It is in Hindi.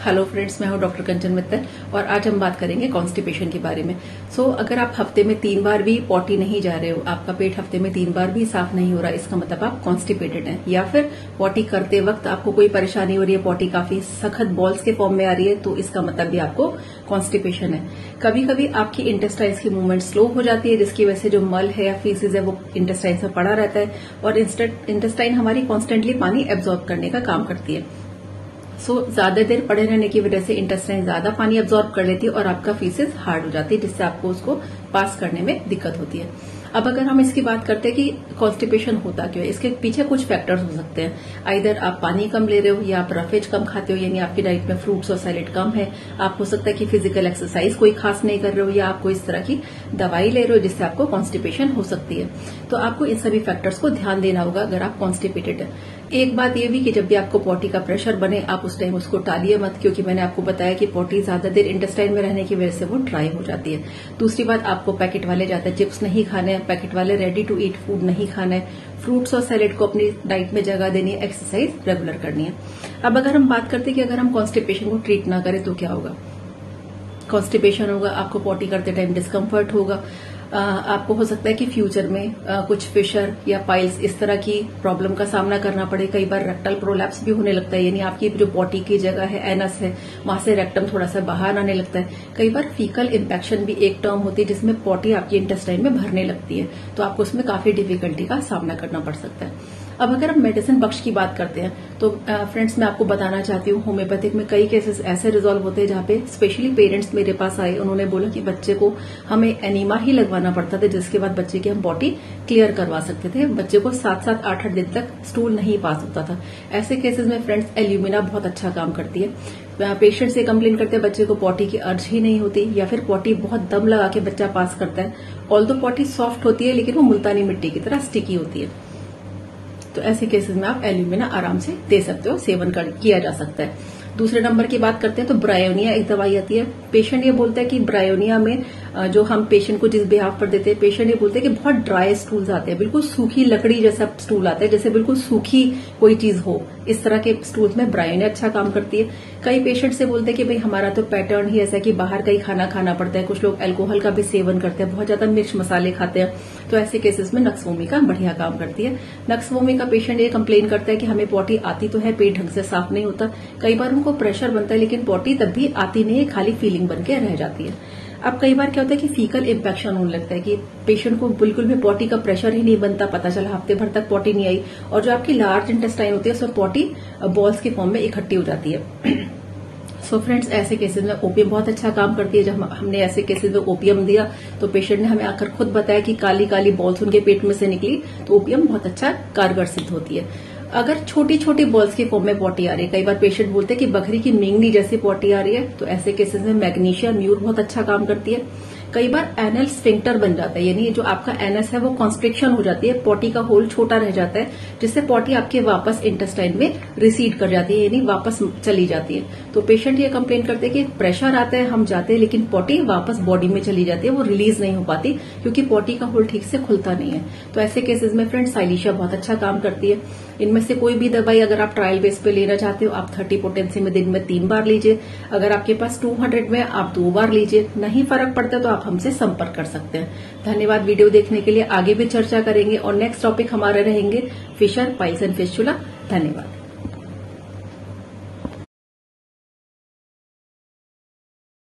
हेलो फ्रेंड्स, मैं हूं डॉक्टर कंचन मित्तल और आज हम बात करेंगे कॉन्स्टिपेशन के बारे में। अगर आप हफ्ते में 3 बार भी पॉटी नहीं जा रहे हो, आपका पेट हफ्ते में 3 बार भी साफ नहीं हो रहा, इसका मतलब आप कॉन्स्टिपेटेड हैं। या फिर पॉटी करते वक्त आपको कोई परेशानी हो रही है, पॉटी काफी सख्त बॉल्स के फॉर्म में आ रही है, तो इसका मतलब भी आपको कॉन्स्टिपेशन है। कभी कभी आपकी इंटेस्टाइन्स की मूवमेंट स्लो हो जाती है, जिसकी वजह से जो मल है या फीसेज है वो इंटेस्टाइन्स में पड़ा रहता है और इंटेस्टाइन हमारी कॉन्स्टेंटली पानी एब्जॉर्ब करने का काम करती है। ज्यादा देर पड़े रहने की वजह से इंटेस्टाइन ज्यादा पानी अब्सॉर्ब कर लेती है और आपका फीसेस हार्ड हो जाती है, जिससे आपको उसको पास करने में दिक्कत होती है। अब अगर हम इसकी बात करते हैं कि कॉन्स्टिपेशन होता क्यों है, इसके पीछे कुछ फैक्टर्स हो सकते हैं। आइदर आप पानी कम ले रहे हो या आप रफेज कम खाते हो, यानी आपकी डाइट में फ्रूट्स और सैलेड कम है। आप हो सकता है कि फिजिकल एक्सरसाइज कोई खास नहीं कर रहे हो या आपको इस तरह की दवाई ले रहे हो जिससे आपको कॉन्स्टिपेशन हो सकती है। तो आपको इन सभी फैक्टर्स को ध्यान देना होगा अगर आप कॉन्स्टिपेटेड है। एक बात यह भी कि जब भी आपको पॉटी का प्रेशर बने, आप उस टाइम उसको टालिए मत, क्योंकि मैंने आपको बताया कि पॉटी ज्यादा देर इंटेस्टाइन में रहने की वजह से वो ड्राई हो जाती है। दूसरी बात, आपको पैकेट वाले ज्यादा चिप्स नहीं खाने हैं, पैकेट वाले रेडी टू ईट फूड नहीं खाना है, फ्रूट्स और सैलेड को अपनी डाइट में जगह देनी है, एक्सरसाइज रेगुलर करनी है। अब अगर हम बात करते हैं कि अगर हम कॉन्स्टिपेशन को ट्रीट ना करें तो क्या होगा। कॉन्स्टिपेशन होगा, आपको पॉटी करते टाइम डिस्कम्फर्ट होगा, आपको हो सकता है कि फ्यूचर में कुछ फिशर या पाइल्स इस तरह की प्रॉब्लम का सामना करना पड़े। कई बार रेक्टल प्रोलैप्स भी होने लगता है, यानी आपकी जो पॉटी की जगह है, एनस है, वहां से रेक्टम थोड़ा सा बाहर आने लगता है। कई बार फीकल इंफेक्शन भी एक टर्म होती है जिसमें पॉटी आपकी इंटेस्टाइन में भरने लगती है, तो आपको उसमें काफी डिफिकल्टी का सामना करना पड़ सकता है। अब अगर हम मेडिसिन बख्श की बात करते हैं तो फ्रेंड्स मैं आपको बताना चाहती हूँ, होम्योपैथिक में कई केसेस ऐसे रिजॉल्व होते हैं जहाँ पे स्पेशली पेरेंट्स मेरे पास आए, उन्होंने बोला कि बच्चे को हमें एनीमा ही लगवाना पड़ता था, जिसके बाद बच्चे की हम पॉटी क्लियर करवा सकते थे। बच्चे को 7-7, 8-8 दिन तक स्टूल नहीं पास होता था। ऐसे केसेस में फ्रेंड्स एल्यूमिना बहुत अच्छा काम करती है। पेशेंट से कंप्लेन करते हैं बच्चे को पॉटी की अर्ज ही नहीं होती, या फिर पॉटी बहुत दम लगा के बच्चा पास करता है। ऑल्दो पॉटी सॉफ्ट होती है लेकिन वो मुल्तानी मिट्टी की तरह स्टिकी होती है। तो ऐसे केसेस में आप एल्यूमिना आराम से दे सकते हो, सेवन किया जा सकता है। दूसरे नंबर की बात करते हैं तो ब्रायोनिया एक दवाई आती है। पेशेंट ये बोलता है कि ब्रायोनिया में जो हम पेशेंट को जिस बिहाफ पर देते हैं, पेशेंट ये बोलते हैं कि बहुत ड्राई स्टूल्स आते हैं, बिल्कुल सूखी लकड़ी जैसा स्टूल आता है, जैसे बिल्कुल सूखी कोई चीज हो। इस तरह के स्टूल्स में ब्रायोनिया अच्छा काम करती है। कई पेशेंट से बोलते हैं कि भाई हमारा तो पैटर्न ही ऐसा है कि बाहर का ही खाना खाना पड़ता है। कुछ लोग अल्कोहल का भी सेवन करते हैं, बहुत ज्यादा मिर्च मसाले खाते हैं, तो ऐसे केसेस में नक्सवोमिका बढ़िया काम करती है। नक्सवोमिका पेशेंट ये कंप्लेन करता है कि हमें पॉटी आती तो है, पेट ढंग से साफ नहीं होता। कई बार उनको प्रेशर बनता है लेकिन पॉटी तब भी आती नहीं है, खाली फीलिंग बन के रह जाती है। अब कई बार क्या होता है कि फीकल इंफेक्शन होने लगता है कि पेशेंट को बिल्कुल भी पॉटी का प्रेशर ही नहीं बनता, पता चला हफ्ते भर तक पॉटी नहीं आई, और जो आपकी लार्ज इंटेस्टाइन होती है उसमें पॉटी बॉल्स के फॉर्म में इकट्ठी हो जाती है। फ्रेंड्स ऐसे केसेस में ओपियम बहुत अच्छा काम करती है। जब हमने ऐसे केसेस में ओपियम दिया तो पेशेंट ने हमें आकर खुद बताया कि काली काली बॉल्स उनके पेट में से निकली, तो ओपियम बहुत अच्छा कारगर सिद्ध होती है। अगर छोटी छोटी बॉल्स के फॉर्म में पॉटी आ रही है, कई बार पेशेंट बोलते हैं कि बकरी की मेंगनी जैसी पॉटी आ रही है, तो ऐसे केसेस में मैग्नीशिया म्यूर बहुत अच्छा काम करती है। कई बार एनल स्फिंक्टर बन जाता है, यानी जो आपका एनस है वो कॉन्स्ट्रिक्शन हो जाती है, पॉटी का होल छोटा रह जाता है, जिससे पॉटी आपके वापस इंटेस्टाइन में रिसीड कर जाती है, यानी वापस चली जाती है। तो पेशेंट ये कंप्लेन करते हैं कि प्रेशर आता है, हम जाते हैं लेकिन पॉटी वापस बॉडी में चली जाती है, वो रिलीज नहीं हो पाती क्योंकि पॉटी का होल ठीक से खुलता नहीं है। तो ऐसे केसेस में फ्रेंड्स साइलिशिया बहुत अच्छा काम करती है। इनमें से कोई भी दवाई अगर आप ट्रायल बेस पे लेना चाहते हो, आप 30 पोटेंसी में दिन में 3 बार लीजिए। अगर आपके पास 200 में आप 2 बार लीजिए। नहीं फर्क पड़ता तो आप हमसे संपर्क कर सकते हैं। धन्यवाद वीडियो देखने के लिए। आगे भी चर्चा करेंगे और नेक्स्ट टॉपिक हमारे रहेंगे फिशर, पाइल्स एंड फिस्टुला। धन्यवाद।